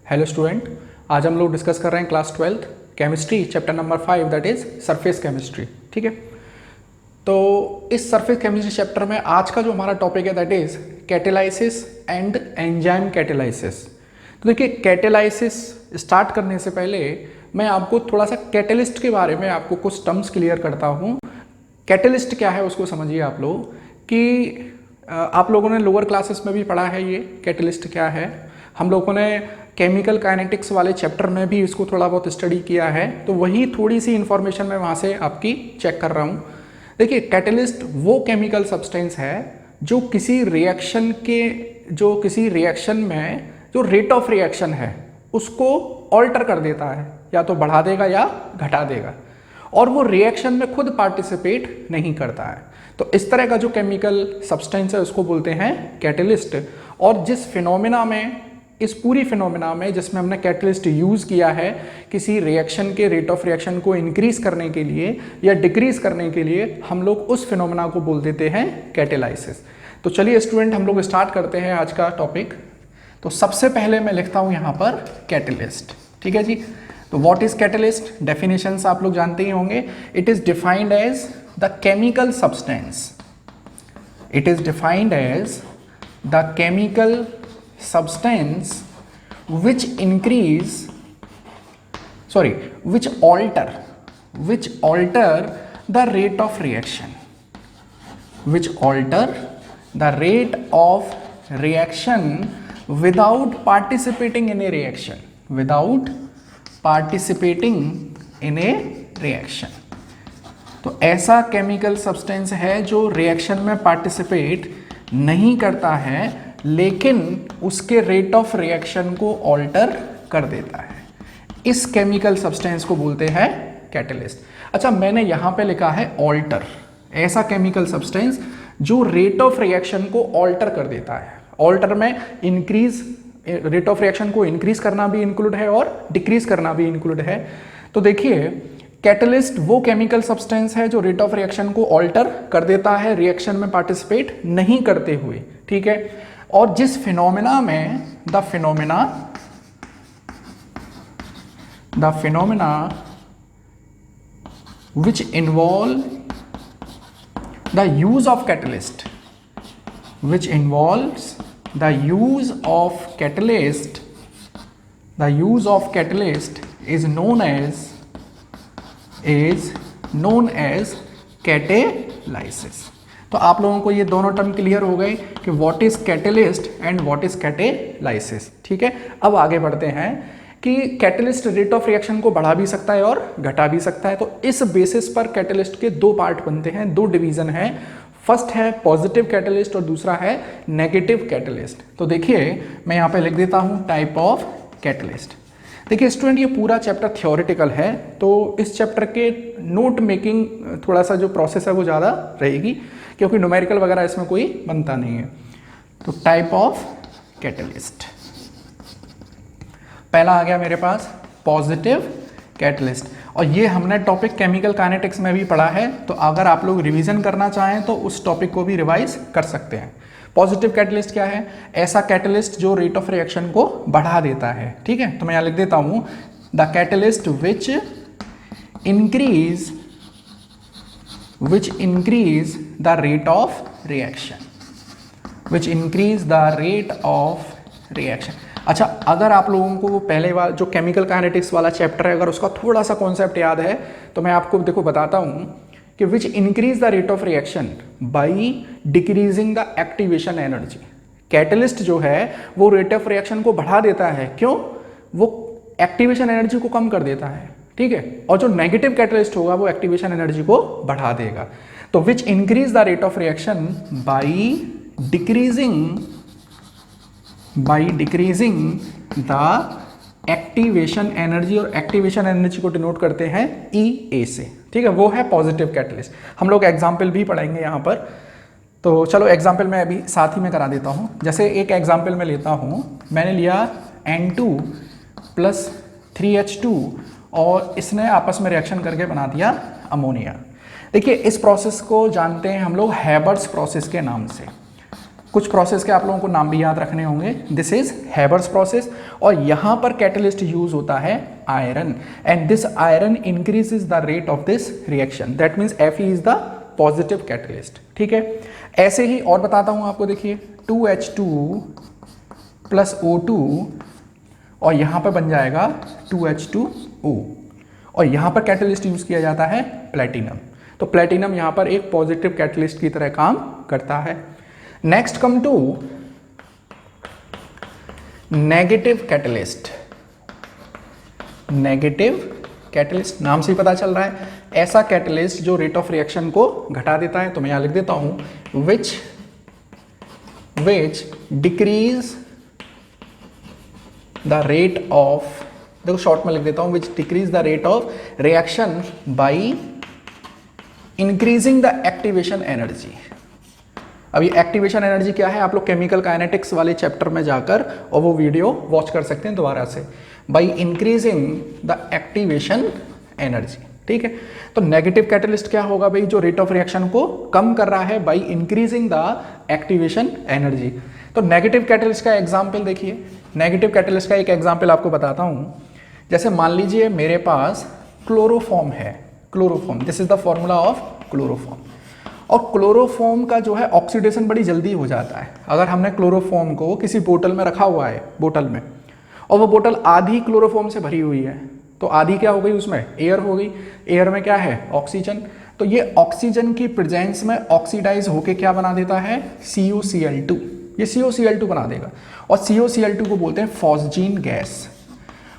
Hello student, आज हम लोग डिस्कस कर रहे हैं class 12th chemistry chapter number 5 that is surface chemistry. ठीक है, तो इस सरफेस केमिस्ट्री चैप्टर में आज का जो हमारा टॉपिक है that is catalysis and enzyme catalysis. तो देखिए, कैटेलाइसिस स्टार्ट करने से पहले मैं आपको थोड़ा सा कैटेलिस्ट के बारे में आपको कुछ टर्म्स क्लियर करता हूँ। कैटेलिस्ट क्या है उसको समझिए आप लोग कि आप लोगों ने लोअर क्लासेस में भी पढ़ा है ये कैटेलिस्ट क्या है। हम लोगों ने केमिकल काइनेटिक्स वाले चैप्टर में भी इसको थोड़ा बहुत स्टडी किया है, तो वही थोड़ी सी इन्फॉर्मेशन मैं वहाँ से आपकी चेक कर रहा हूँ। देखिए, कैटेलिस्ट वो केमिकल सब्सटेंस है जो किसी रिएक्शन में जो रेट ऑफ रिएक्शन है उसको ऑल्टर कर देता है, या तो बढ़ा देगा या घटा देगा, और वो रिएक्शन में खुद पार्टिसिपेट नहीं करता है। तो इस तरह का जो केमिकल सब्सटेंस है उसको बोलते हैं कैटेलिस्ट। और जिस फिनोमेना में, इस पूरी फिनोमेना में जिसमें हमने कैटेलिस्ट यूज़ किया है किसी रिएक्शन के रेट ऑफ रिएक्शन को इंक्रीज करने के लिए या डिक्रीज करने के लिए, हम लोग उस फिनोमेना को बोल देते हैं कैटेलाइसिस। तो चलिए स्टूडेंट, हम लोग स्टार्ट करते हैं आज का टॉपिक। तो सबसे पहले मैं लिखता हूँ यहाँ पर कैटेलिस्ट। ठीक है जी, तो व्हाट इज कैटेलिस्ट? डेफिनेशंस आप लोग जानते ही होंगे। It is defined as the chemical substance, it is defined as the chemical substance which alter the rate of reaction, without participating in a reaction, तो ऐसा केमिकल सब्सटेंस है जो reaction में पार्टिसिपेट नहीं करता है लेकिन उसके रेट ऑफ रिएक्शन को ऑल्टर कर देता है। इस केमिकल सब्सटेंस को बोलते हैं कैटेलिस्ट। अच्छा, मैंने यहाँ पे लिखा है ऑल्टर, ऐसा केमिकल सब्सटेंस जो रेट ऑफ रिएक्शन को ऑल्टर कर देता है। ऑल्टर में रेट ऑफ रिएक्शन को इंक्रीज करना भी इंक्लूड है और डिक्रीज करना भी इंक्लूड है। तो देखिए, कैटेलिस्ट वो केमिकल सब्सटेंस है जो रेट ऑफ रिएक्शन को ऑल्टर कर देता है रिएक्शन में पार्टिसिपेट नहीं करते हुए। ठीक है, और जिस फिनोमेना में the phenomena which involve the use of catalyst, which involves the use of catalyst is known as catalysis। तो आप लोगों को ये दोनों टर्म क्लियर हो गए कि what is catalyst and what is catalysis. ठीक है, अब आगे बढ़ते हैं कि कैटेलिस्ट रेट ऑफ रिएक्शन को बढ़ा भी सकता है और घटा भी सकता है। तो इस बेसिस पर कैटेलिस्ट के दो पार्ट बनते हैं, दो डिवीजन है। फर्स्ट है पॉजिटिव कैटेलिस्ट और दूसरा है नेगेटिव कैटेलिस्ट। तो देखिए, मैं यहाँ पे लिख देता हूँ टाइप ऑफ कैटेलिस्ट। देखिए स्टूडेंट, ये पूरा चैप्टर थियोरेटिकल है, तो इस चैप्टर के नोट मेकिंग थोड़ा सा जो प्रोसेस है वो ज़्यादा रहेगी, क्योंकि न्यूमेरिकल वगैरह इसमें कोई बनता नहीं है। तो टाइप ऑफ कैटेलिस्ट, पहला आ गया मेरे पास पॉजिटिव कैटेलिस्ट, और ये हमने टॉपिक केमिकल काइनेटिक्स में भी पढ़ा है। तो अगर आप लोग रिवीजन करना चाहें तो उस टॉपिक को भी रिवाइज कर सकते हैं। पॉजिटिव कैटेलिस्ट क्या है? ऐसा कैटेलिस्ट जो रेट ऑफ रिएक्शन को बढ़ा देता है। ठीक है, तो मैं यहाँ लिख देता हूँ the catalyst which increase the rate of reaction। अच्छा, अगर आप लोगों को पहले वाला जो केमिकल काइनेटिक्स वाला चैप्टर है, अगर उसका थोड़ा सा कॉन्सेप्ट याद है तो मैं आपको देखो बताता हूँ कि which increase the rate of reaction by decreasing the activation energy. Catalyst जो है वो रेट ऑफ रिएक्शन को बढ़ा देता है, क्यों? वो एक्टिवेशन एनर्जी को कम कर देता है। ठीक है, और जो नेगेटिव कैटेलिस्ट होगा वो एक्टिवेशन एनर्जी को बढ़ा देगा। तो which increase the rate of reaction by decreasing the activation energy, और एक्टिवेशन एनर्जी को डिनोट करते हैं EA से। ठीक है, वो है पॉजिटिव कैटेलिस्ट। हम लोग एग्जाम्पल भी पढ़ेंगे यहाँ पर, तो चलो एग्जाम्पल मैं अभी साथ ही में करा देता हूँ। जैसे एक एग्जाम्पल में लेता हूँ, मैंने लिया N2 + 3H2 और इसने आपस में रिएक्शन करके बना दिया अमोनिया। देखिए, इस प्रोसेस को जानते हैं हम लोग हैबर्स प्रोसेस के नाम से। कुछ प्रोसेस के आप लोगों को नाम भी याद रखने होंगे। दिस इज हैबर्स प्रोसेस, और यहाँ पर कैटलिस्ट यूज होता है iron, and this iron increases the rate of this reaction, that means Fe is the positive catalyst. ठीक है, ऐसे ही और बताता हूँ आपको, देखिए 2H2 प्लस O2, और यहाँ पर बन जाएगा 2H2O, और यहाँ पर कैटलिस्ट यूज किया जाता है प्लेटिनम। तो प्लेटिनम यहाँ पर एक पॉजिटिव कैटलिस्ट की तरह काम करता है। Next come to negative catalyst. Negative catalyst नाम से ही पता चल रहा है, ऐसा कैटलिस्ट जो रेट ऑफ रिएक्शन को घटा देता है। तो मैं यहां लिख देता हूं which decreases the rate of, देखो शॉर्ट में लिख देता हूं, which decreases the rate of reaction by increasing the activation energy. अब ये एक्टिवेशन एनर्जी क्या है, आप लोग केमिकल काइनेटिक्स वाले चैप्टर में जाकर और वो वीडियो वॉच कर सकते हैं दोबारा से। By increasing the activation energy. ठीक है, तो नेगेटिव कैटलिस्ट क्या होगा भाई, जो रेट ऑफ रिएक्शन को कम कर रहा है by increasing the activation energy. तो नेगेटिव कैटलिस्ट का एग्जाम्पल देखिए, नेगेटिव कैटलिस्ट का एक एग्जाम्पल आपको बताता हूं। जैसे मान लीजिए मेरे पास क्लोरोफॉर्म है, chloroform, this is the formula of chloroform, और क्लोरोफॉर्म का जो है ऑक्सीडेशन बड़ी जल्दी हो जाता है। अगर हमने क्लोरोफॉर्म को किसी बोतल में रखा हुआ है, बोतल में, और वो बोतल आधी क्लोरोफॉर्म से भरी हुई है, तो आधी क्या हो गई, उसमें एयर हो गई, एयर में क्या है, ऑक्सीजन। तो ये ऑक्सीजन की प्रेजेंस में ऑक्सीडाइज होके क्या बना देता है, CuCl2, ये CuCl2 बना देगा, और CuCl2 को बोलते हैं फॉस्जीन गैस।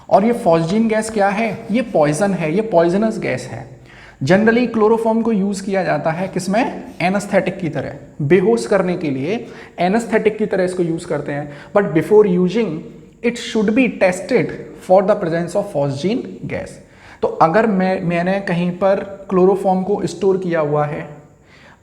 और ये फॉस्जीन गैस क्या है, ये पॉइजन है, ये पॉइजनस गैस है। जनरली क्लोरोफॉर्म को यूज किया जाता है किसमें, एनेस्थेटिक की तरह, बेहोश करने के लिए एनेस्थेटिक की तरह इसको यूज करते हैं। But before using it should be tested for the presence of phosgene gas. तो अगर मैंने कहीं पर क्लोरोफॉर्म को स्टोर किया हुआ है,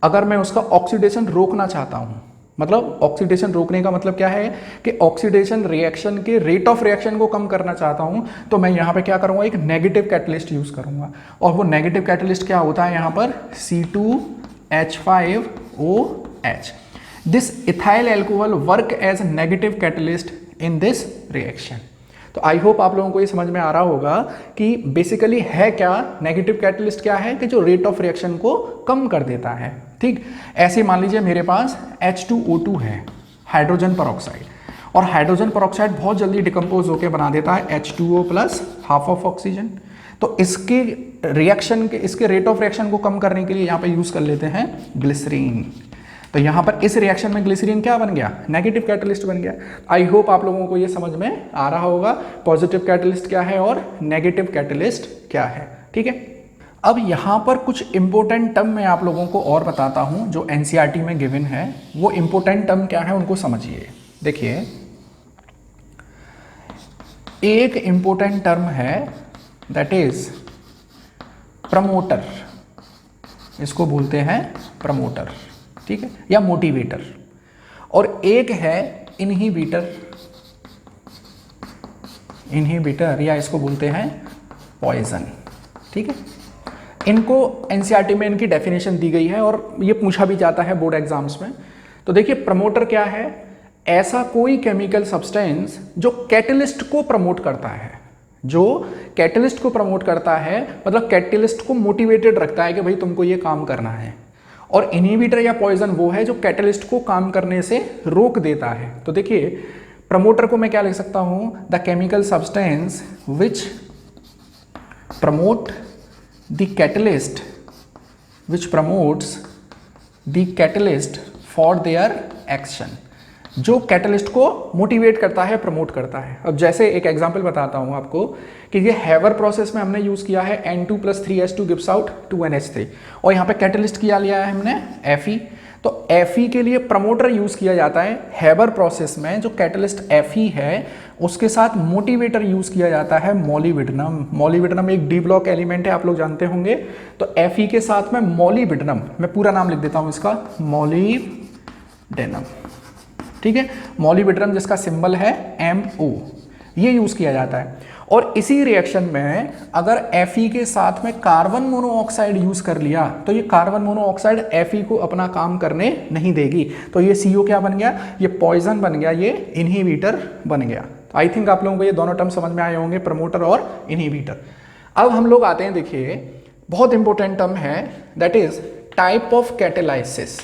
अगर मैं उसका ऑक्सीडेशन रोकना चाहता हूं, मतलब ऑक्सीडेशन रोकने का मतलब क्या है कि ऑक्सीडेशन रिएक्शन के रेट ऑफ रिएक्शन को कम करना चाहता हूं, तो मैं यहां पे क्या करूंगा, एक नेगेटिव कैटलिस्ट यूज करूंगा। और वो नेगेटिव कैटलिस्ट क्या होता है, यहां पर C2H5OH। This ethyl alcohol work as negative catalyst in this reaction. तो आई होप आप लोगों को ये समझ में आ रहा होगा कि बेसिकली है क्या, नेगेटिव कैटलिस्ट क्या है कि जो रेट ऑफ रिएक्शन को कम कर देता है। ठीक, ऐसे मान लीजिए मेरे पास H2O2 है, हाइड्रोजन परऑक्साइड, और हाइड्रोजन परऑक्साइड बहुत जल्दी डिकम्पोज होकर बना देता है H2O plus half of oxygen. तो इसके रिएक्शन के, इसके रेट ऑफ रिएक्शन को कम करने के लिए यहाँ पे यूज कर लेते हैं ग्लिसरीन। तो यहाँ पर इस रिएक्शन में ग्लिसरीन क्या बन गया, नेगेटिव कैटलिस्ट बन गया। आई होप आप लोगों को ये समझ में आ रहा होगा पॉजिटिव कैटलिस्ट क्या है और नेगेटिव कैटलिस्ट क्या है। ठीक है, अब यहाँ पर कुछ इंपॉर्टेंट टर्म मैं आप लोगों को और बताता हूँ जो एनसीईआरटी में गिवन है। वो इंपॉर्टेंट टर्म क्या है उनको समझिए। देखिए, एक इंपॉर्टेंट टर्म है दैट इज प्रमोटर, इसको बोलते हैं प्रमोटर, ठीक है, या मोटिवेटर, और एक है इनहिबिटर, इनहिबिटर या इसको बोलते हैं पॉइजन। ठीक है, इनको एनसीईआरटी में इनकी डेफिनेशन दी गई है और ये पूछा भी जाता है बोर्ड एग्जाम्स में। तो देखिए, प्रमोटर क्या है, ऐसा कोई केमिकल सब्सटेंस जो कैटलिस्ट को प्रमोट करता है, जो कैटलिस्ट को प्रमोट करता है, मतलब कैटलिस्ट को मोटिवेटेड रखता है कि भाई तुमको ये काम करना है। और इनहिबिटर या पॉइजन वो है जो कैटलिस्ट को काम करने से रोक देता है। तो देखिए, प्रमोटर को मैं क्या लिख सकता हूं, the chemical substance which promote the catalyst, which promotes the catalyst for their action, जो कैटलिस्ट को मोटिवेट करता है, प्रमोट करता है। अब जैसे एक एग्जांपल बताता हूं आपको कि ये हैवर प्रोसेस में हमने यूज किया है N2 + 3H2 gives out 2NH3, और यहाँ पे कैटलिस्ट किया लिया है हमने Fe। तो Fe के लिए प्रमोटर यूज किया जाता है हैवर प्रोसेस में। जो कैटलिस्ट Fe है उसके साथ मोटिवेटर यूज किया जाता है मोलिब्डेनम। मोलिब्डेनम एक डी ब्लॉक एलिमेंट है, आप लोग जानते होंगे। तो Fe के साथ में मोलिब्डेनम, मैं पूरा नाम लिख देता हूं इसका, मोलिब्डेनम। ठीक है, मोलिब्डेनम जिसका सिंबल है MO, ये यूज किया जाता है। और इसी रिएक्शन में अगर Fe के साथ में कार्बन मोनोऑक्साइड यूज कर लिया तो ये कार्बन मोनोऑक्साइड Fe को अपना काम करने नहीं देगी, तो ये CO क्या बन गया, ये पॉइजन बन गया, ये इनहिबिटर बन गया। आई थिंक आप लोगों को ये दोनों टर्म समझ में आए होंगे, प्रमोटर और इनहिबिटर। अब हम लोग आते हैं, देखिए बहुत इंपॉर्टेंट टर्म है, that is type of catalysis.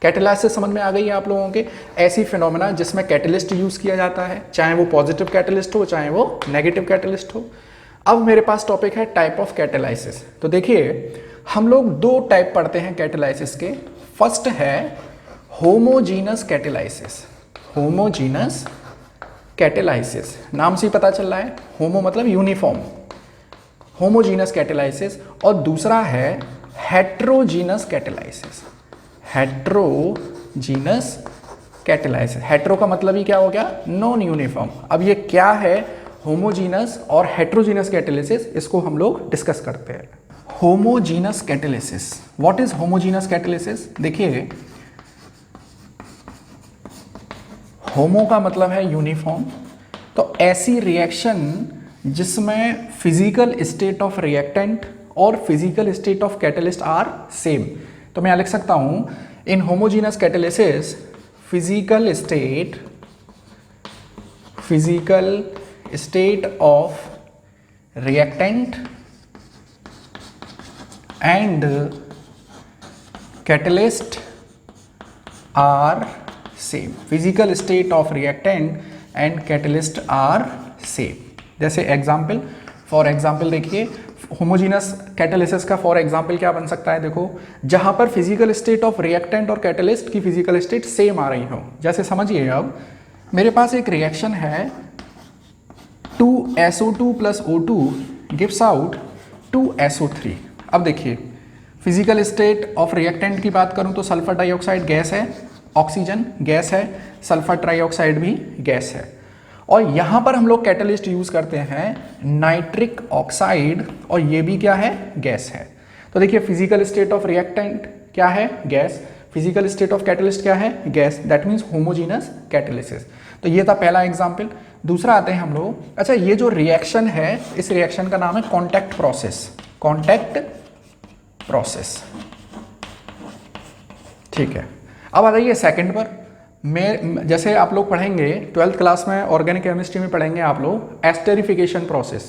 Catalysis समझ में आ गई है आप लोगों के, ऐसी फिनोमेना जिसमें कैटेलिस्ट यूज किया जाता है, चाहे वो पॉजिटिव कैटेलिस्ट हो चाहे वो नेगेटिव कैटेलिस्ट हो। अब मेरे पास टॉपिक है टाइप ऑफ कैटेलाइसिस। तो देखिए हम लोग दो टाइप पढ़ते हैं कैटेलाइसिस के। फर्स्ट है होमोजीनस कैटेलाइसिस। होमोजीनस कैटेलाइसिस नाम से ही पता चल रहा है, होमो मतलब यूनिफॉर्म, होमोजीनस कैटेलाइसिस। और दूसरा है heterogeneous catalysis. Heterogeneous catalysis, hetero का मतलब ही क्या हो गया, नॉन यूनिफॉर्म। अब ये क्या है होमोजीनस और हेट्रोजीनस कैटेलाइसिस, इसको हम लोग डिस्कस करते हैं। Homogeneous catalysis, what is homogeneous catalysis? देखिए होमो का मतलब है यूनिफॉर्म, तो ऐसी रिएक्शन जिसमें फिजिकल स्टेट ऑफ रिएक्टेंट और physical state of catalyst are same. तो मैं लिख सकता हूं in homogeneous catalysis physical state of reactant and catalyst are same. Physical state of reactant and catalyst are same. जैसे एग्जाम्पल, फॉर एग्जाम्पल देखिए homogeneous catalysis का for example क्या बन सकता है, देखो जहां पर फिजिकल स्टेट ऑफ रिएक्टेंट और कैटेलिस्ट की फिजिकल स्टेट सेम आ रही हो। जैसे समझिए, अब मेरे पास एक रिएक्शन है 2SO2 + O2 gives out 2SO3। अब देखिए फिजिकल स्टेट ऑफ रिएक्टेंट की बात करूं तो सल्फर डाइऑक्साइड गैस है, ऑक्सीजन गैस है, सल्फर ट्राइऑक्साइड भी गैस है। और यहां पर हम लोग कैटलिस्ट यूज करते हैं नाइट्रिक ऑक्साइड, और ये भी क्या है, गैस है। तो देखिए फिजिकल स्टेट ऑफ रिएक्टेंट क्या है, gas, physical state of catalyst क्या है, gas, that means homogeneous catalysis. तो ये था पहला एग्जाम्पल। दूसरा आते हैं हम लोग, अच्छा ये जो रिएक्शन है, इस रिएक्शन का नाम है कॉन्टैक्ट प्रोसेस। कॉन्टैक्ट प्रोसेस, ठीक है। अब आ जाइए सेकंड पर। जैसे आप लोग पढ़ेंगे 12th क्लास में ऑर्गेनिक केमिस्ट्री में पढ़ेंगे आप लोग एस्टेरिफिकेशन प्रोसेस।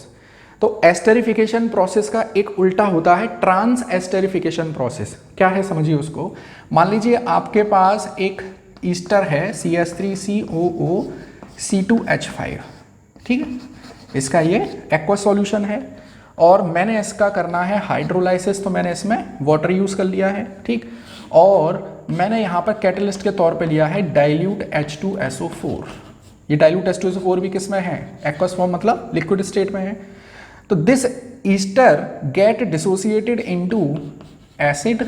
तो एस्टेरिफिकेशन प्रोसेस का एक उल्टा होता है ट्रांस एस्टेरिफिकेशन प्रोसेस। क्या है समझिए उसको। मान लीजिए आपके पास एक ईस्टर है CH3COO C2H5, ठीक है, इसका ये एक्वस सॉल्यूशन है और मैंने इसका करना है हाइड्रोलाइसिस, तो मैंने इसमें वाटर यूज कर लिया है, ठीक। और मैंने यहाँ पर कैटलिस्ट के तौर पे लिया है डाइल्यूट H2SO4। ये डाइल्यूट H2SO4 भी किस में है, एक्वस फॉर्म मतलब लिक्विड स्टेट में है। तो this Easter get dissociated into acid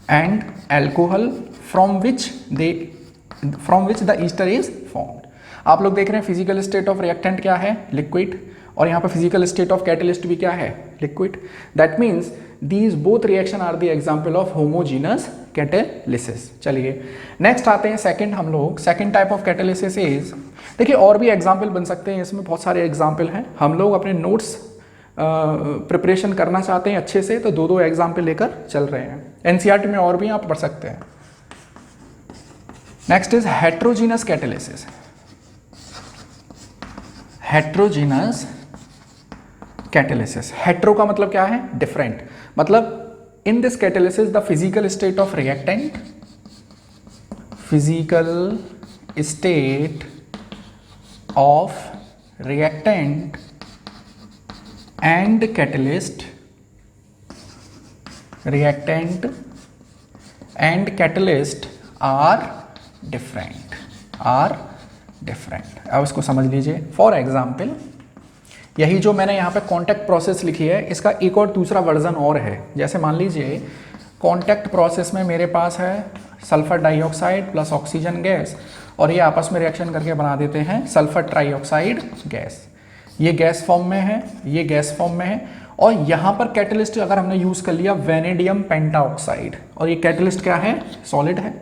and alcohol from which the Easter is formed. आप लोग देख रहे हैं फिजिकल स्टेट ऑफ रिएक्टेंट क्या है, लिक्विड, और यहाँ पर फिजिकल स्टेट ऑफ कैटलिस्ट भी क्या है, liquid. That means these both reaction are the example of homogeneous catalysis। चलिए नेक्स्ट आते हैं सेकंड, हम लोग second type of catalysis is, देखिए और भी एग्जाम्पल बन सकते हैं, इसमें बहुत सारे एग्जाम्पल हैं। हम लोग अपने नोट्स प्रिपरेशन करना चाहते हैं अच्छे से, तो दो दो एग्जाम्पल लेकर चल रहे हैं। एनसीईआरटी में और भी आप पढ़ सकते हैं। Next is heterogeneous catalysis. Heterogeneous catalysis, hetero का मतलब क्या है, डिफरेंट, मतलब in this catalysis the physical state of reactant, physical state of reactant and catalyst, reactant and catalyst are different, are different. अब इसको समझ लीजिए। फॉर एग्जाम्पल यही जो मैंने यहाँ पे कॉन्टैक्ट प्रोसेस लिखी है, इसका एक और दूसरा वर्जन और है। जैसे मान लीजिए कॉन्टैक्ट प्रोसेस में मेरे पास है sulphur dioxide plus oxygen gas, और ये आपस में रिएक्शन करके बना देते हैं सल्फर ट्राइऑक्साइड गैस। ये गैस फॉर्म में है, ये गैस फॉर्म में है, और यहाँ पर कैटलिस्ट अगर हमने यूज़ कर लिया वेनेडियम पेंटाऑक्साइड, और ये कैटलिस्ट क्या है, सॉलिड है।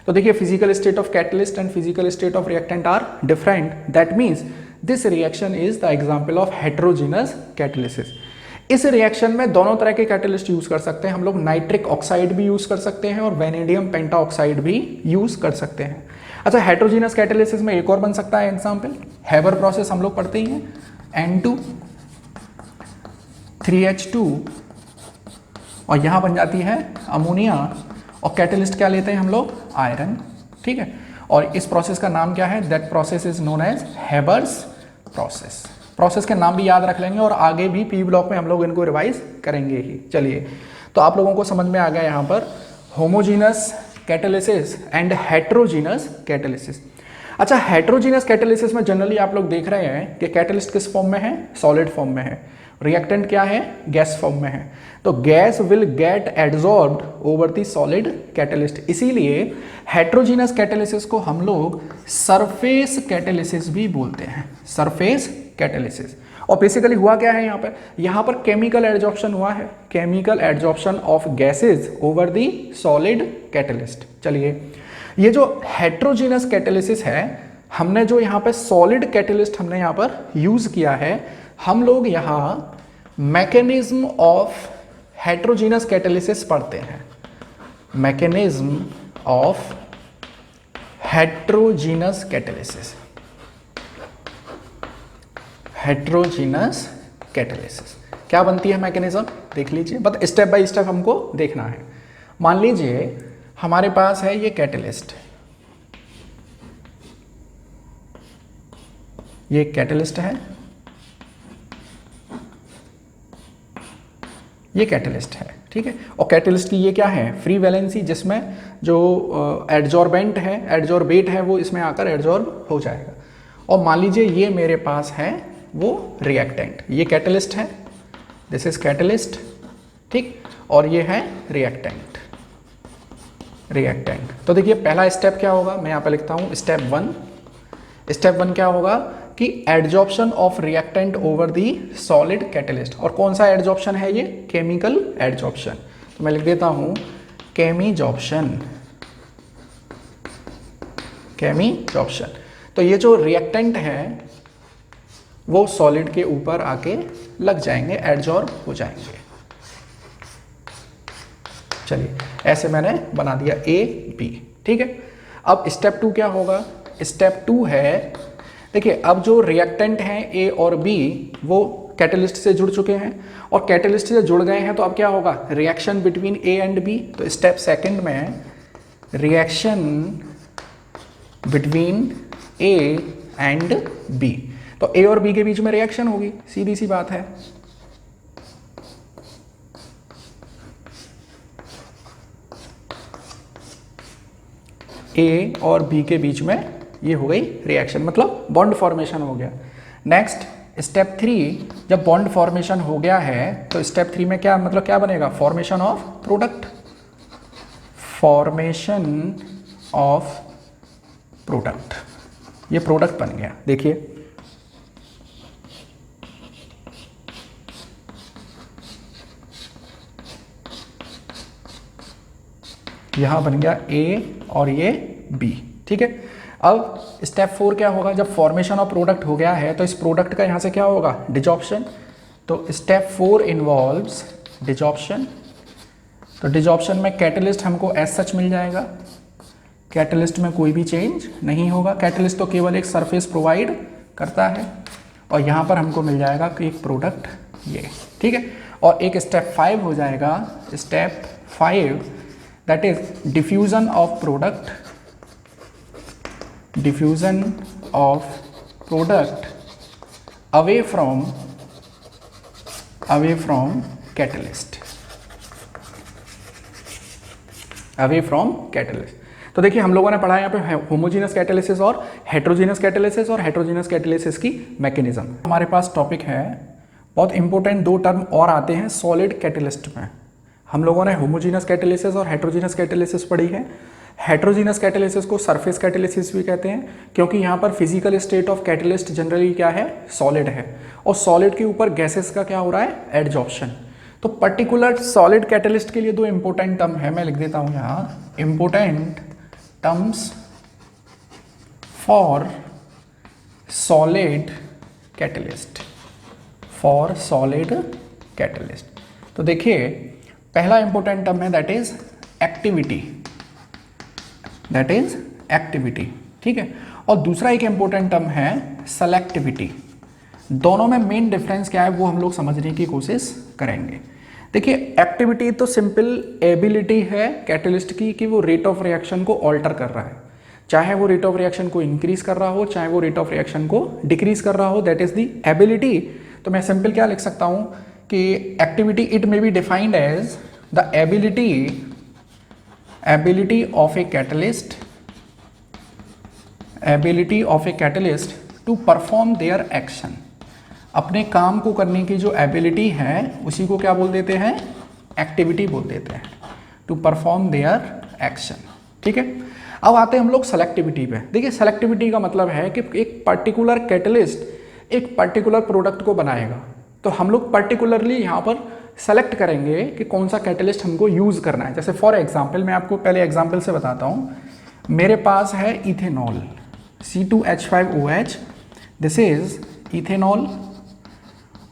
तो देखिए physical state of catalyst and physical state of reactant are different, that means this reaction is the example of heterogeneous catalysis. इस रिएक्शन में दोनों तरह के कैटलिस्ट यूज कर सकते हैं हम लोग, नाइट्रिक ऑक्साइड भी यूज कर सकते हैं और वेनेडियम पेंटाऑक्साइड भी यूज कर सकते हैं। अच्छा, हेट्रोजीनस कैटालिसिस में एक और बन सकता है एग्जाम्पल, हैबर प्रोसेस हम लोग पढ़ते ही हैं, N2 3H2 और यहाँ बन जाती है अमोनिया और कैटलिस्ट क्या लेते हैं हम लोग, आयरन। ठीक है, और इस प्रोसेस का नाम क्या है, that process is known as Haber's process. Process के नाम भी याद रख लेंगे और आगे भी पी ब्लॉक में हम लोग इनको रिवाइज करेंगे ही। चलिए, तो आप लोगों को समझ में आ गया यहाँ पर homogeneous catalysis and heterogeneous catalysis. अच्छा, हेट्रोजीनस कैटालिसिस में जनरली आप लोग देख रहे हैं कि कैटलिस्ट किस फॉर्म में है, सॉलिड फॉर्म में है, रिएक्टेंट क्या है, गैस फॉर्म में है। तो gas will get adsorbed over the solid catalyst, इसीलिए हेट्रोजीनस कैटालिसिस को हम लोग सरफेस कैटालिसिस भी बोलते हैं, सरफेस कैटालिसिस। और बेसिकली हुआ क्या है यहाँ पर केमिकल एड्जॉर्प्शन हुआ है, chemical adsorption of gases over the solid catalyst. चलिए, ये जो हेट्रोजीनस कैटालिसिस है, हमने जो यहाँ पे सॉलिड कैटालिस्ट हमने यहाँ पर यूज किया है, हम लोग यहाँ मैकेनिज्म ऑफ हेट्रोजीनस कैटालिसिस पढ़ते हैं, mechanism of heterogeneous catalysis, heterogeneous catalysis क्या बनती है मैकेनिज्म, देख लीजिए, बट स्टेप बाय स्टेप हमको देखना है। मान लीजिए हमारे पास है ये कैटालिस्ट, ये कैटालिस्ट है, ये कैटालिस्ट है, ठीक है। और कैटालिस्ट की ये क्या है, फ्री वैलेंसी, जिसमें जो एड्जॉर्बेंट है, एड्जॉर्बेट है, वो इसमें आकर एड्जॉर्ब हो जाएगा। और मान लीजिए ये मेरे पास है वो रिएक्टेंट, ये कैटालिस्ट है, दिस इज कैटालिस्ट, ठीक, और ये है रिएक्टेंट, रिएक्टेंट। तो देखिए पहला स्टेप क्या होगा, मैं यहाँ पे लिखता हूँ स्टेप वन। स्टेप वन क्या होगा कि adsorption of reactant over the solid catalyst. और कौन सा एड्जॉर्प्शन है ये, केमिकल एड्जॉर्प्शन। तो मैं लिख देता हूँ केमिजॉर्प्शन, केमिजॉर्प्शन। तो ये जो रिएक्टेंट है वो सॉलिड के ऊपर आके लग जाएंगे, एड्जॉर्ब हो जाएंगे। चलिए ऐसे मैंने बना दिया ए बी, ठीक है। अब स्टेप टू क्या होगा, स्टेप टू है, देखिए अब जो रिएक्टेंट हैं ए और बी वो कैटालिस्ट से जुड़ चुके हैं, और कैटालिस्ट से जुड़ गए हैं, तो अब क्या होगा, reaction between A and B. तो स्टेप सेकंड में reaction between A and B, तो ए और बी के बीच में रिएक्शन होगी, सीधी सी बात है। ए और बी के बीच में ये हो गई रिएक्शन, मतलब बॉन्ड फॉर्मेशन हो गया। नेक्स्ट स्टेप थ्री, जब बॉन्ड फॉर्मेशन हो गया है तो स्टेप थ्री में क्या मतलब क्या बनेगा, formation of product, formation of product, ये प्रोडक्ट बन गया। देखिए यहां बन गया ए और ये बी, ठीक है। अब स्टेप फोर क्या होगा, जब फॉर्मेशन ऑफ प्रोडक्ट हो गया है तो इस प्रोडक्ट का यहां से क्या होगा, डिजॉर्प्शन। तो स्टेप फोर इन्वॉल्व्स डिजॉर्प्शन। तो डिजॉर्प्शन में कैटलिस्ट हमको एज सच मिल जाएगा, कैटलिस्ट में कोई भी चेंज नहीं होगा, कैटलिस्ट तो केवल एक सरफेस प्रोवाइड करता है, और यहाँ पर हमको मिल जाएगा कि एक प्रोडक्ट ये, ठीक है। और एक स्टेप फाइव हो जाएगा, step five, that is diffusion of product, diffusion of product away from catalyst, away from catalyst। तो देखिए हम लोगों ने पढ़ा यहाँ पे होमोजीनस कैटालिसिस और हेट्रोजीनस कैटालिसिस, और हेट्रोजीनस कैटालिसिस की मैकेनिज्म। हमारे पास टॉपिक है बहुत इंपॉर्टेंट, दो टर्म और आते हैं सॉलिड कैटालिस्ट में। हम लोगों ने होमोजीनस कैटालिसिस और हेट्रोजीनस कैटालिसिस पढ़ी है। हेट्रोजीनस कैटालिसिस को सरफेस कैटालिसिस भी कहते हैं, क्योंकि यहाँ पर physical state of catalyst generally क्या है, सॉलिड है, और सॉलिड के ऊपर गैसेस का क्या हो रहा है, एडजॉर्प्शन। तो पर्टिकुलर सॉलिड कैटालिस्ट के लिए दो इंपॉर्टेंट टर्म है, मैं लिख देता हूँ यहाँ, important terms for solid catalyst, for solid catalyst. तो देखिए पहला इंपॉर्टेंट टर्म है that is activity, that is activity, ठीक है। और दूसरा एक इंपॉर्टेंट टर्म है सेलेक्टिविटी। दोनों में मेन डिफरेंस क्या है वो हम लोग समझने की कोशिश करेंगे। देखिए एक्टिविटी तो सिंपल एबिलिटी है कैटलिस्ट की कि वो रेट ऑफ रिएक्शन को ऑल्टर कर रहा है, चाहे वो रेट ऑफ रिएक्शन को इंक्रीज कर रहा हो चाहे वो रेट ऑफ रिएक्शन को डिक्रीज कर रहा हो, दैट इज द एबिलिटी। तो मैं सिंपल क्या लिख सकता हूं कि activity it may be defined as the ability of a catalyst, ability of a catalyst to perform their action. अपने काम को करने की जो एबिलिटी है उसी को क्या बोल देते हैं, एक्टिविटी बोल देते हैं, टू परफॉर्म देयर एक्शन, ठीक है। अब आते हैं हम लोग सेलेक्टिविटी पे। देखिए सेलेक्टिविटी का मतलब है कि एक पर्टिकुलर कैटलिस्ट एक पर्टिकुलर प्रोडक्ट को बनाएगा, तो हम लोग पर्टिकुलरली यहाँ पर सेलेक्ट करेंगे कि कौन सा कैटलिस्ट हमको यूज़ करना है। जैसे फॉर एग्जाम्पल मैं आपको पहले एग्जाम्पल से बताता हूँ। मेरे पास है ethanol C2H5OH, this is ethanol.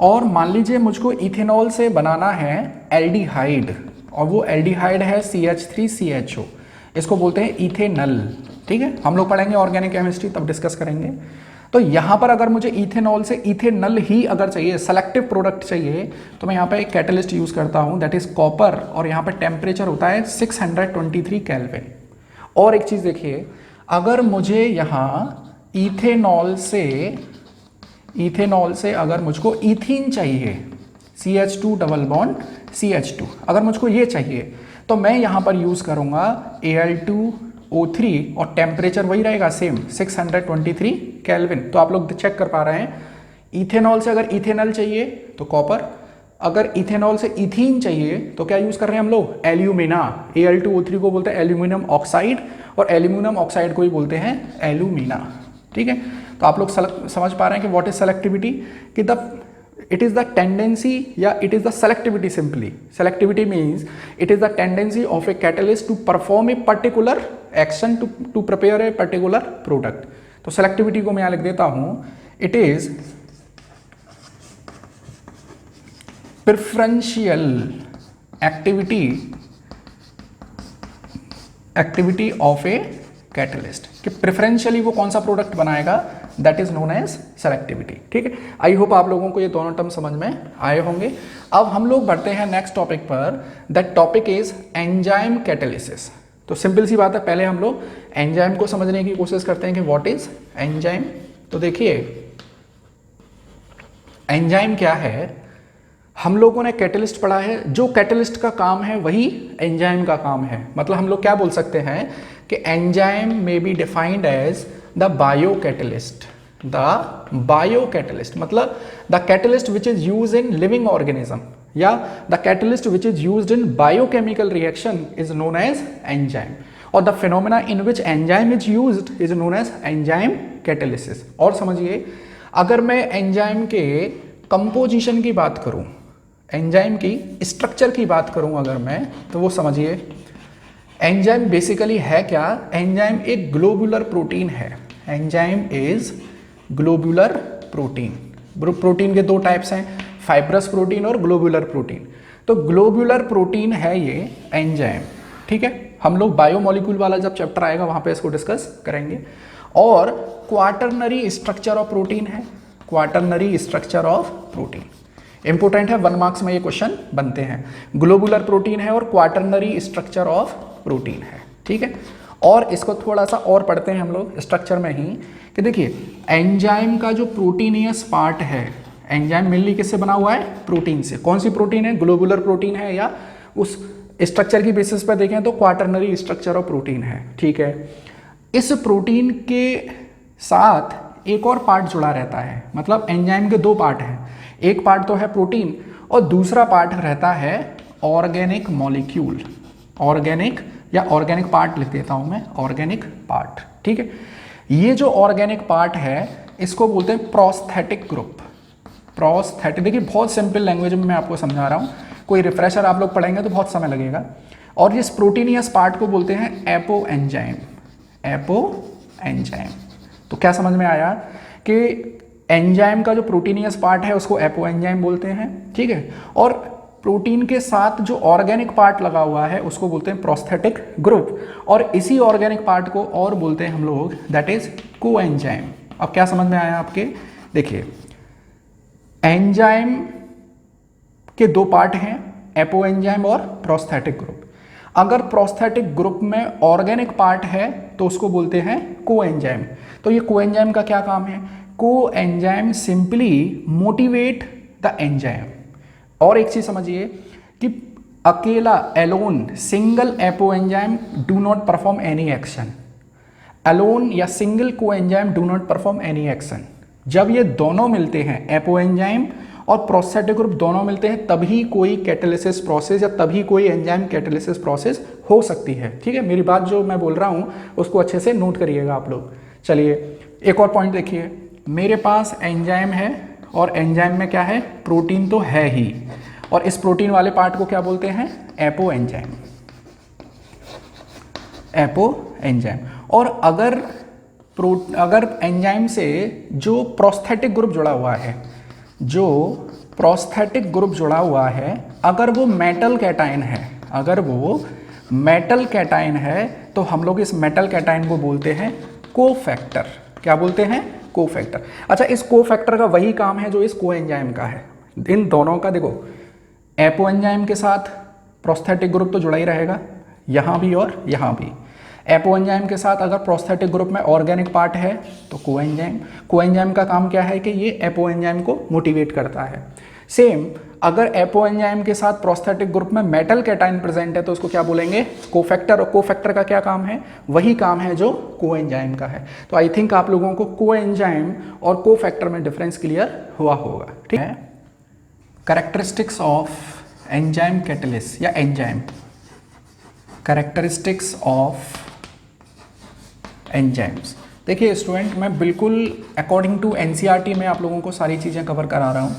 और मान लीजिए मुझको इथेनॉल से बनाना है एल्डिहाइड, और वो एल्डिहाइड है CH3CHO, इसको बोलते हैं इथेनल, ठीक है। हम लोग पढ़ेंगे ऑर्गेनिक केमिस्ट्री तब डिस्कस करेंगे। तो यहाँ पर अगर मुझे इथेनॉल से इथेनल ही अगर चाहिए, सेलेक्टिव प्रोडक्ट चाहिए, तो मैं यहाँ पे एक कैटलिस्ट यूज़ करता हूँ दैट इज़ कॉपर, और यहाँ पे टेम्परेचर होता है 623 केल्विन। और एक चीज़ देखिए, अगर मुझे यहाँ इथेनॉल से अगर मुझको इथीन चाहिए CH2 डबल बॉन्ड CH2, अगर मुझको ये चाहिए तो मैं यहाँ पर यूज़ करूँगा Al2O3 और टेम्परेचर वही रहेगा सेम 623 केल्विन। तो आप लोग चेक कर पा रहे हैं, इथेनॉल से अगर इथेनॉल चाहिए तो कॉपर, अगर इथेनॉल से इथीन चाहिए तो क्या यूज़ कर रहे हैं हम लोग, एल्यूमिना। Al2O3 को बोलते हैं एल्यूमिनियम ऑक्साइड, और एल्यूमिनियम ऑक्साइड को ही बोलते हैं एल्यूमिना, ठीक है। तो आप लोग समझ पा रहे हैं कि व्हाट इज सेलेक्टिविटी, कि it is the tendency या it is the selectivity simply. Selectivity means it is the tendency of a catalyst to perform a particular action to prepare a particular product. तो selectivity को मैं यहाँ लिख देता हूँ, it is preferential activity of a catalyst, कि preferentially वो कौन सा प्रोडक्ट बनाएगा, that is known as selectivity, ठीक है। आई होप आप लोगों को ये दोनों टर्म समझ में आए होंगे। अब हम लोग बढ़ते हैं नेक्स्ट टॉपिक पर, that topic is enzyme catalysis. तो सिंपल सी बात है, पहले हम लोग एंजाइम को समझने की कोशिश करते हैं कि व्हाट इज एंजाइम। तो देखिए एंजाइम क्या है, हम लोगों ने कैटलिस्ट पढ़ा है, जो कैटलिस्ट का काम है वही एंजाइम का काम है। मतलब हम लोग क्या बोल सकते हैं कि एंजाइम में be defined as the biocatalyst, मतलब the catalyst which is use in living organism, या the catalyst which is use in biochemical reaction is known as enzyme, और the phenomena in which enzyme is used is known as enzyme catalysis. और समझिए, अगर मैं enzyme के composition की बात करूं, एंजाइम की स्ट्रक्चर की बात करूं अगर मैं, तो वो समझिए एंजाइम बेसिकली है क्या, एंजाइम एक ग्लोबुलर प्रोटीन है। Enzyme is globular protein. Protein के दो टाइप्स हैं, फाइब्रस प्रोटीन और ग्लोबुलर प्रोटीन। तो ग्लोबुलर प्रोटीन है ये एंजाइम, ठीक है। हम लोग बायोमोलिक्यूल वाला जब चैप्टर आएगा वहां पे इसको डिस्कस करेंगे। और क्वाटरनरी स्ट्रक्चर ऑफ प्रोटीन है, quaternary structure of protein important है, 1 मार्क्स में ये क्वेश्चन बनते हैं। ग्लोबुलर प्रोटीन है और क्वाटरनरी स्ट्रक्चर ऑफ प्रोटीन है, ठीक है। और इसको थोड़ा सा और पढ़ते हैं हम लोग स्ट्रक्चर में ही, कि देखिए एंजाइम का जो प्रोटीनियस पार्ट है, एंजाइम मेनली किससे बना हुआ है, प्रोटीन से। कौन सी प्रोटीन है, ग्लोबुलर प्रोटीन है, या उस स्ट्रक्चर की बेसिस पर देखें तो क्वाटरनरी स्ट्रक्चर ऑफ प्रोटीन है, ठीक है। इस प्रोटीन के साथ एक और पार्ट जुड़ा रहता है, मतलब एंजाइम के 2 पार्ट हैं, एक पार्ट तो है प्रोटीन और दूसरा पार्ट रहता है ऑर्गेनिक मॉलिक्यूल, ऑर्गेनिक या ऑर्गेनिक पार्ट लिख देता हूं मैं, ऑर्गेनिक पार्ट, ठीक है। ये जो ऑर्गेनिक पार्ट है इसको बोलते हैं प्रोस्थेटिक ग्रुप। प्रोस्थेटिक, देखिए बहुत सिंपल लैंग्वेज में मैं आपको समझा रहा हूं, कोई रिफ्रेशर आप लोग पढ़ेंगे तो बहुत समय लगेगा। और इस प्रोटीनियस पार्ट को बोलते हैं एपो एंजाइम, एपो एंजाइम। तो क्या समझ में आया कि एंजाइम का जो प्रोटीनियस पार्ट है उसको एपो एंजाइम बोलते हैं, ठीक है। और प्रोटीन के साथ जो ऑर्गेनिक पार्ट लगा हुआ है उसको बोलते हैं प्रोस्थेटिक ग्रुप, और इसी ऑर्गेनिक पार्ट को और बोलते हैं हम लोग दैट इज को एंजाइम। अब क्या समझ में आया आपके? देखिए, एंजाइम के दो पार्ट हैं, एपो एंजाइम और प्रोस्थेटिक ग्रुप। अगर प्रोस्थेटिक ग्रुप में ऑर्गेनिक पार्ट है तो उसको बोलते हैं को एंजाइम। तो ये को एंजाइम का क्या काम है? Coenzyme simply motivate the enzyme. और एक चीज समझिए कि अकेला alone single apoenzyme do not perform any action. Alone या single coenzyme do not perform any action. जब ये दोनों मिलते हैं, एपो एंजाइम और प्रोस्थेटिक ग्रुप दोनों मिलते हैं, तभी कोई कैटालिसिस प्रोसेस या तभी कोई एंजाइम कैटालिसिस प्रोसेस हो सकती है, ठीक है। मेरी बात जो मैं बोल रहा हूं उसको अच्छे से नोट करिएगा आप लोग। चलिए एक और पॉइंट देखिए, मेरे पास एंजाइम है और एंजाइम में क्या है? प्रोटीन तो है ही, और इस प्रोटीन वाले पार्ट को क्या बोलते हैं? Apo enzyme. Apo enzyme. और अगर एंजाइम से जो प्रोस्थेटिक ग्रुप जुड़ा हुआ है, जो प्रोस्थेटिक ग्रुप जुड़ा हुआ है, अगर वो मेटल कैटायन है, अगर वो मेटल कैटायन है तो हम लोग इस मेटल कैटायन को बोलते हैं कोफैक्टर। क्या बोलते हैं? कोफैक्टर। अच्छा, इस कोफैक्टर का वही काम है जो इस कोएंजाइम का है। इन दोनों का देखो, एपो एंजाइम के साथ प्रोस्थेटिक ग्रुप तो जुड़ा ही रहेगा, यहाँ भी और यहाँ भी। एपो एंजाइम के साथ अगर प्रोस्थेटिक ग्रुप में ऑर्गेनिक पार्ट है तो कोएंजाइम। कोएंजाइम का काम क्या है कि ये एपो एंजाइम को मोटिवेट करता है। सेम अगर एपो एंजाइम के साथ प्रोस्थेटिक ग्रुप में मेटल कैटायन प्रेजेंट है तो उसको क्या बोलेंगे? कोफैक्टर। और कोफैक्टर का क्या काम है? वही काम है जो कोएंजाइम का है। तो आई थिंक आप लोगों को कोएंजाइम और कोफैक्टर में डिफरेंस क्लियर हुआ होगा, ठीक है। कैरेक्टरिस्टिक्स ऑफ एंजाइम कैटलिस्ट या एंजाइम। Characteristics of enzymes. देखिए स्टूडेंट, मैं बिल्कुल अकॉर्डिंग टू एनसीईआरटी में आप लोगों को सारी चीज़ें कवर करा रहा हूँ,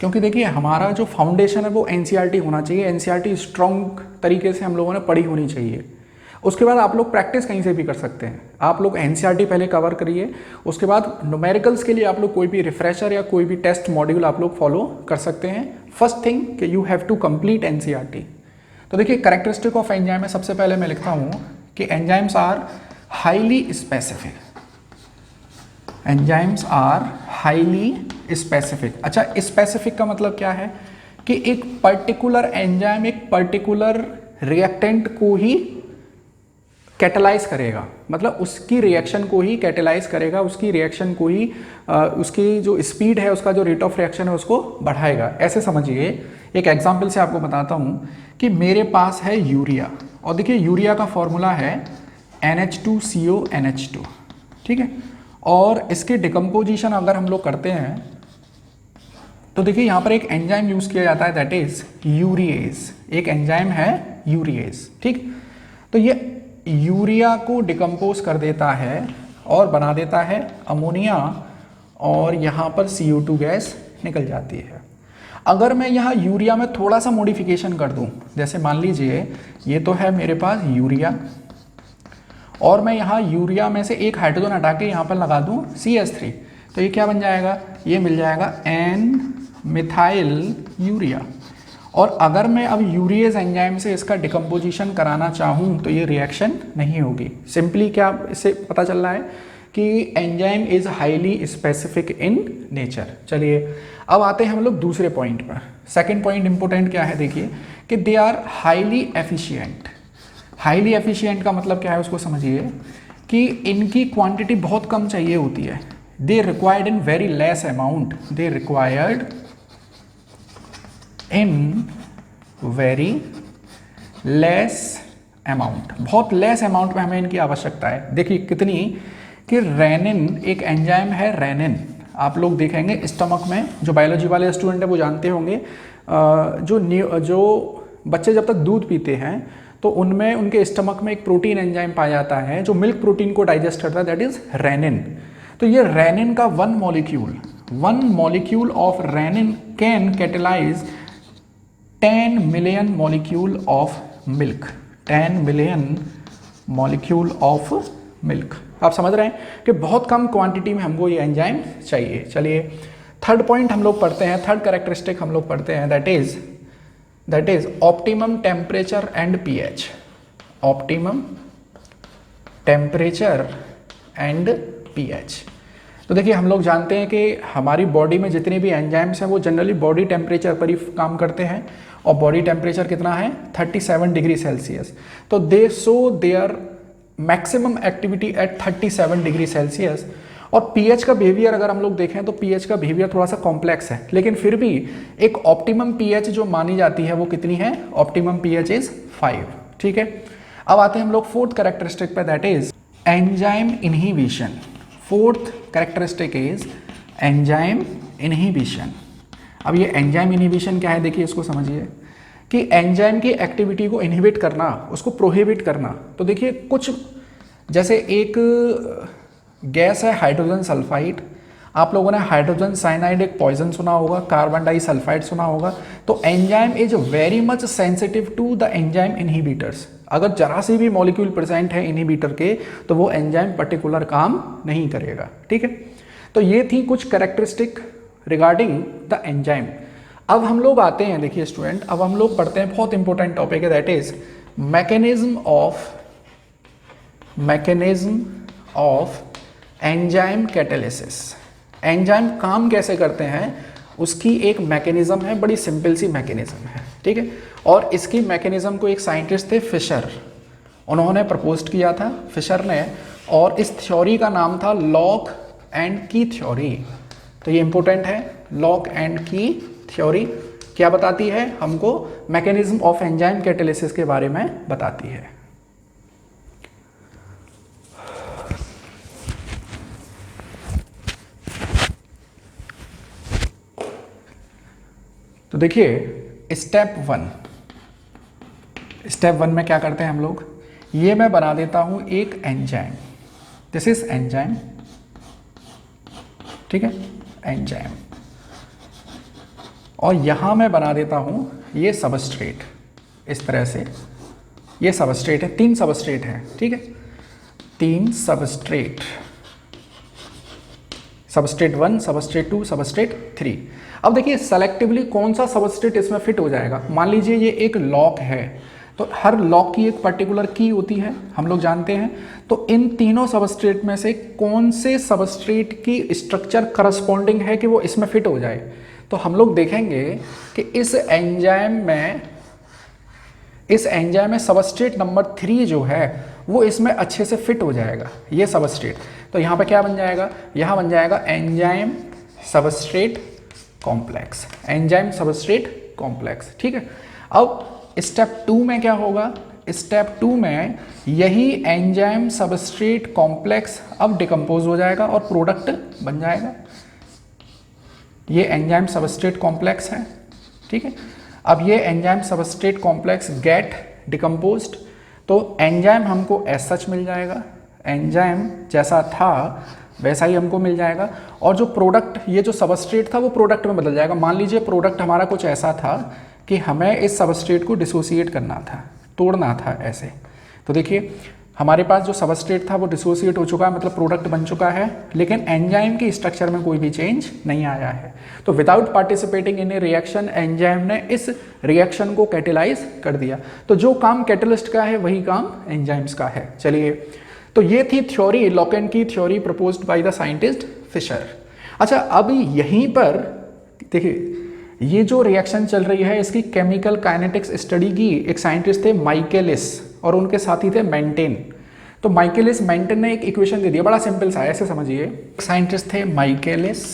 क्योंकि देखिए हमारा जो फाउंडेशन है वो एनसीईआरटी होना चाहिए। एनसीईआरटी स्ट्रॉन्ग तरीके से हम लोगों ने पढ़ी होनी चाहिए। उसके बाद आप लोग प्रैक्टिस कहीं से भी कर सकते हैं। आप लोग एनसीईआरटी पहले कवर करिए, उसके बाद न्यूमेरिकल्स के लिए आप लोग कोई भी रिफ्रेशर या कोई भी टेस्ट मॉड्यूल आप लोग फॉलो कर सकते हैं। फर्स्ट थिंग कि you have to complete NCERT. तो देखिए कैरेक्टरिस्टिक ऑफ एंजाइम में सबसे पहले मैं लिखता हूँ कि enzymes are highly specific. Enzymes are highly specific. अच्छा, स्पेसिफिक का मतलब क्या है कि एक पर्टिकुलर एंजाइम एक पर्टिकुलर रिएक्टेंट को ही कैटेलाइज करेगा, मतलब उसकी रिएक्शन को ही कैटेलाइज करेगा, उसकी रिएक्शन को ही उसकी जो स्पीड है, उसका जो रेट ऑफ रिएक्शन है उसको बढ़ाएगा। ऐसे समझिए, एक एग्जांपल से आपको बताता हूँ कि मेरे पास है यूरिया, और देखिए यूरिया का फॉर्मूला है NH2CONH2, ठीक है। और इसके डिकम्पोजिशन अगर हम लोग करते हैं तो देखिए यहाँ पर एक एंजाइम यूज़ किया जाता है दैट इज यूरिएज। एक एंजाइम है यूरिएज, ठीक। तो ये यूरिया को डिकम्पोज कर देता है और बना देता है अमोनिया, और यहाँ पर CO2 गैस निकल जाती है। अगर मैं यहाँ यूरिया में थोड़ा सा मॉडिफिकेशन कर दूँ, जैसे मान लीजिए ये तो है मेरे पास यूरिया, और मैं यहाँ यूरिया में से एक हाइड्रोजन हटा के यहाँ पर लगा दूँ CH3, तो ये क्या बन जाएगा? ये मिल जाएगा N-मिथाइल यूरिया। और अगर मैं अब यूरिएज एंजाइम से इसका डिकम्पोजिशन कराना चाहूँ तो ये रिएक्शन नहीं होगी। सिंपली क्या इससे पता चल रहा है कि enzyme is highly specific in nature. चलिए अब आते हैं हम लोग दूसरे पॉइंट पर। सेकंड पॉइंट इंपॉर्टेंट क्या है, देखिए कि they are highly efficient. Highly efficient का मतलब क्या है उसको समझिए कि इनकी क्वांटिटी बहुत कम चाहिए होती है। They required in very less amount. They required in very less amount. बहुत लेस अमाउंट में हमें इनकी आवश्यकता है। देखिए कितनी कि रेनिन एक एंजाइम है, रेनिन आप लोग देखेंगे स्टमक में, जो बायोलॉजी वाले स्टूडेंट हैं वो जानते होंगे। जो बच्चे जब तक दूध पीते हैं तो उनमें उनके स्टमक में एक प्रोटीन एंजाइम पाया जाता है जो मिल्क प्रोटीन को डाइजेस्ट करता है, दैट इज रेनिन। तो ये रेनिन का one molecule of rennin can catalyse 10 million molecule of milk. 10 million molecule of milk. आप समझ रहे हैं कि बहुत कम क्वांटिटी में हमको ये एंजाइम चाहिए। चलिए थर्ड पॉइंट हम लोग पढ़ते हैं, थर्ड कैरेक्टरिस्टिक हम लोग पढ़ते हैं, that is optimum temperature and pH. Optimum temperature and pH. तो देखिए हम लोग जानते हैं कि हमारी बॉडी में जितने भी एंजाइम्स हैं वो जनरली बॉडी टेम्परेचर पर ही काम करते हैं, और बॉडी टेम्परेचर कितना है 37 डिग्री सेल्सियस। तो they show their maximum activity at 37 degree Celsius. और पीएच का बिहेवियर अगर हम लोग देखें तो पीएच का बिहेवियर थोड़ा सा कॉम्प्लेक्स है, लेकिन फिर भी एक ऑप्टिमम पीएच जो मानी जाती है वो कितनी है, ऑप्टिमम पीएच इज 5। ठीक है, अब आते हैं हम लोग फोर्थ कैरेक्टरिस्टिक पे, that is enzyme inhibition. Fourth characteristic is enzyme inhibition. अब ये एंजाइम इनहिबिशन क्या है, देखिए इसको समझिए कि एंजाइम की एक्टिविटी को इनहिबिट करना, उसको प्रोहिबिट करना। तो देखिए कुछ जैसे एक गैस है हाइड्रोजन सल्फाइड, आप लोगों ने हाइड्रोजन साइनाइड एक पॉइजन सुना होगा, कार्बन डाइसल्फाइड सुना होगा। तो enzyme is very much sensitive to the enzyme inhibitors. अगर जरा सी भी मॉलिक्यूल प्रेजेंट है इनहिबिटर के तो वो एंजाइम पर्टिकुलर काम नहीं करेगा। ठीक है, तो ये थी कुछ कैरेक्टरिस्टिक रिगार्डिंग द एंजाइम। अब हम लोग आते हैं, देखिए स्टूडेंट, अब हम लोग पढ़ते हैं बहुत इंपॉर्टेंट टॉपिक है, that is mechanism of enzyme catalysis. Enzyme काम कैसे करते हैं उसकी एक मैकेनिज्म है, बड़ी सिंपल सी मैकेनिज्म है। ठीक है, और इसकी मैकेनिज्म को एक साइंटिस्ट थे फिशर, उन्होंने प्रपोज किया था फिशर ने, और इस थ्योरी का नाम था लॉक एंड की थ्योरी। तो ये इंपॉर्टेंट है, लॉक एंड की थ्योरी क्या बताती है हमको, मैकेनिज्म ऑफ एंजाइम कैटालिसिस के बारे में बताती है। तो देखिए स्टेप वन में क्या करते हैं हम लोग, ये मैं बना देता हूं एक एंजाइम, दिस इज एंजाइम। ठीक है, एंजाइम, और यहां मैं बना देता हूं ये सबस्ट्रेट, इस तरह से ये सबस्ट्रेट है, 3 सबस्ट्रेट है। ठीक है, 3 सबस्ट्रेट, सबस्ट्रेट 1, सबस्ट्रेट 2, सबस्ट्रेट 3। अब देखिए सेलेक्टिवली कौन सा सबस्ट्रेट इसमें फिट हो जाएगा। मान लीजिए ये एक लॉक है, तो हर लॉक की एक पर्टिकुलर की होती है, हम लोग जानते हैं। तो इन तीनों सबस्ट्रेट में से कौन से सबस्ट्रेट की स्ट्रक्चर करस्पॉन्डिंग है कि वो इसमें फिट हो जाए। तो हम लोग देखेंगे कि इस एंजाइम में सबस्ट्रेट नंबर 3 जो है वो इसमें अच्छे से फिट हो जाएगा, ये सबस्ट्रेट। तो यहाँ पे क्या बन जाएगा, यहाँ बन जाएगा enzyme substrate complex, enzyme substrate complex. ठीक है, अब स्टेप 2 में क्या होगा, स्टेप 2 में यही एंजाइम सबस्ट्रेट कॉम्प्लेक्स अब डिकम्पोज हो जाएगा और प्रोडक्ट बन जाएगा। ये एंजाइम सबस्ट्रेट कॉम्प्लेक्स है। ठीक है, अब ये enzyme substrate complex get decomposed, तो एंजाइम हमको एज सच मिल जाएगा, एंजाइम जैसा था वैसा ही हमको मिल जाएगा, और जो प्रोडक्ट, ये जो सबस्ट्रेट था वो प्रोडक्ट में बदल जाएगा। मान लीजिए प्रोडक्ट हमारा कुछ ऐसा था कि हमें इस सबस्ट्रेट को डिसोसिएट करना था, तोड़ना था ऐसे। तो देखिए हमारे पास जो सबस्ट्रेट था वो डिसोसिएट हो चुका है, मतलब प्रोडक्ट बन चुका है, लेकिन एंजाइम की स्ट्रक्चर में कोई भी चेंज नहीं आया है। तो without participating in A reaction, enzyme ने इस रिएक्शन को कैटेलाइज कर दिया। तो जो काम कैटलिस्ट का है वही काम एंजाइम्स का है। चलिए, तो ये थी theory, lock and key theory proposed by the scientist Fischer. अच्छा, अब यहीं पर देखिए ये जो रिएक्शन चल रही है इसकी केमिकल काइनेटिक्स स्टडी की एक साइंटिस्ट थे माइकेलिस, और उनके साथी थे मेंटेन। तो माइकेलिस मेंटेन ने एक इक्वेशन दे दिया, बड़ा सिंपल सा, ऐसे समझिए। एक साइंटिस्ट थे माइकेलिस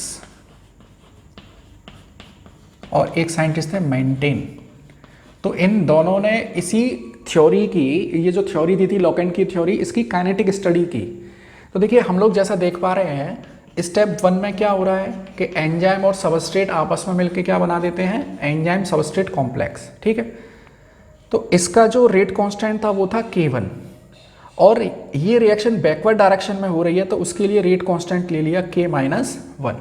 और एक साइंटिस्ट थे मेंटेन। तो इन दोनों ने इसी थ्योरी की, ये जो थ्योरी दी थी लॉक एंड की थ्योरी, इसकी काइनेटिक स्टडी की। तो देखिए हम लोग जैसा देख पा रहे हैं स्टेप 1 में क्या हो रहा है कि एंजाइम और सबस्ट्रेट आपस में मिलकर क्या बना देते हैं, एंजाइम सबस्ट्रेट कॉम्प्लेक्स। ठीक है, तो इसका जो रेट कांस्टेंट था वो था K1, और ये रिएक्शन बैकवर्ड डायरेक्शन में हो रही है तो उसके लिए रेट कांस्टेंट ले लिया K-1।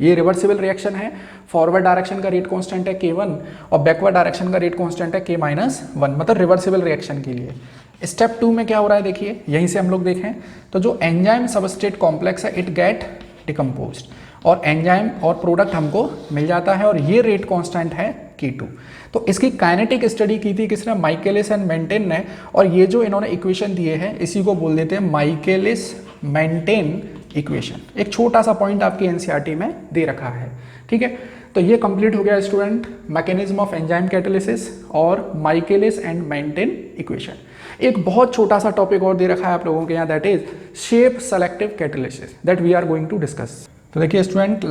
ये रिवर्सिबल रिएक्शन है, फॉरवर्ड डायरेक्शन का रेट कांस्टेंट है K1 और बैकवर्ड डायरेक्शन का रेट कांस्टेंट है K-1, मतलब रिवर्सिबल रिएक्शन के लिए। स्टेप 2 में क्या हो रहा है देखिए, यहीं से हम लोग देखें तो जो एंजाइम सबस्ट्रेट कॉम्प्लेक्स है इट गेट डिकम्पोज्ड और एंजाइम और प्रोडक्ट हमको मिल जाता है और ये रेट कांस्टेंट है K2। तो इसकी काइनेटिक स्टडी की थी किसने, माइकेलिस एंड मेंटेन ने, और ये जो इन्होंने इक्वेशन दिए हैं इसी को बोल देते हैं माइकेलिस मेंटेन इक्वेशन। एक छोटा सा पॉइंट आपकी एनसीईआरटी में दे रखा है, ठीक है। तो ये कंप्लीट हो गया student, mechanism of enzyme catalysis और माइकेलिस एंड मेंटेन इक्वेशन। एक बहुत छोटा सा टॉपिक और दे रखा है आप लोगों के यहाँ, that is shape selective catalysis, that we are going to discuss. तो देखिए स्टूडेंट,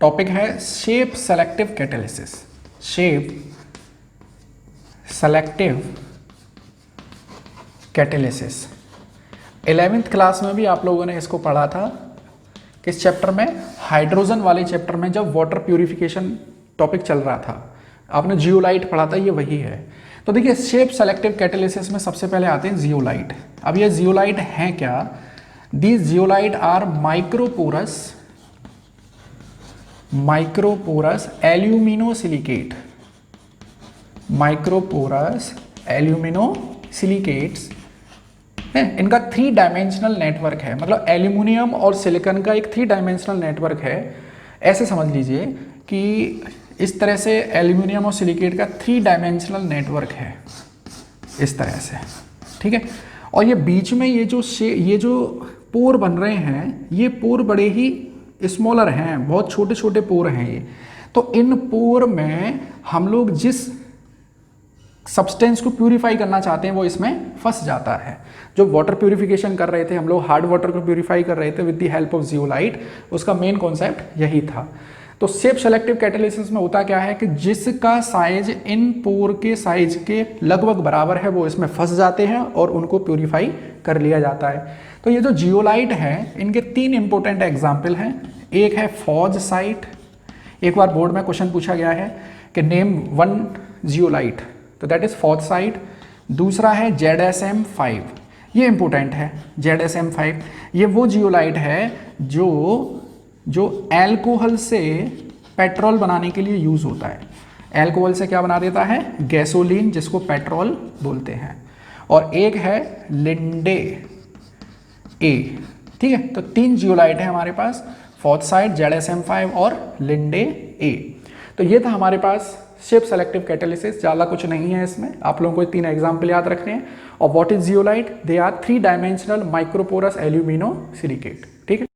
टॉपिक है shape selective catalysis. Shape selective catalysis 11th class में भी आप लोगों ने इसको पढ़ा था। किस चैप्टर में, हाइड्रोजन वाले चैप्टर में, जब वाटर प्यूरिफिकेशन टॉपिक चल रहा था, आपने जियोलाइट पढ़ा था, ये वही है। तो देखिए शेप सेलेक्टिव कैटालिसिस में सबसे पहले आते हैं जियोलाइट। अब ये जियोलाइट हैं क्या, these zeolite are microporous aluminosilicate, microporous aluminosilicates है। इनका 3 डायमेंशनल नेटवर्क है, मतलब एल्यूमिनियम और सिलिकॉन का एक 3 डायमेंशनल नेटवर्क है। ऐसे समझ लीजिए कि इस तरह से एल्यूमिनियम और सिलिकेट का 3 डायमेंशनल नेटवर्क है इस तरह से, ठीक है। और ये बीच में ये जो पोर बन रहे हैं, ये पोर बड़े ही स्मॉलर हैं, बहुत छोटे छोटे पोर हैं ये। तो इन पोर में हम लोग जिस सब्सटेंस को प्यूरिफाई करना चाहते हैं वो इसमें फंस जाता है। जो वाटर प्यूरिफिकेशन कर रहे थे हम लोग, हार्ड वाटर को प्यूरिफाई कर रहे थे with the help of zeolite, उसका मेन कॉन्सेप्ट यही था। तो शेप सेलेक्टिव कैटालिसिस में होता क्या है कि जिसका साइज इन पोर के साइज के लगभग बराबर है वो इसमें फंस जाते हैं और उनको प्यूरिफाई कर लिया जाता है। तो ये जो जियोलाइट है इनके 3 इंपॉर्टेंट एग्जाम्पल हैं। एक है फॉजसाइट, एक बार बोर्ड में क्वेश्चन पूछा गया है कि नेम 1 जियोलाइट, तो दैट इज फॉजसाइट। दूसरा है ZSM5, ये इंपॉर्टेंट है। ZSM5 ये वो जियोलाइट है जो एल्कोहल से पेट्रोल बनाने के लिए यूज होता है। एल्कोहल से क्या बना देता है, गैसोलीन, जिसको पेट्रोल बोलते हैं। और एक है लिंडे ए, ठीक है। तो 3 जियोलाइट है हमारे पास, फॉजसाइट, ZSM5 और लिंडे ए। तो ये था हमारे पास शेप सेलेक्टिव कैटालिसिस। ज़्यादा कुछ नहीं है इसमें, आप लोगों को 3 एग्जाम्पल याद रखने हैं। और what is zeolite, they are 3 dimensional microporous aluminosilicate, ठीक है।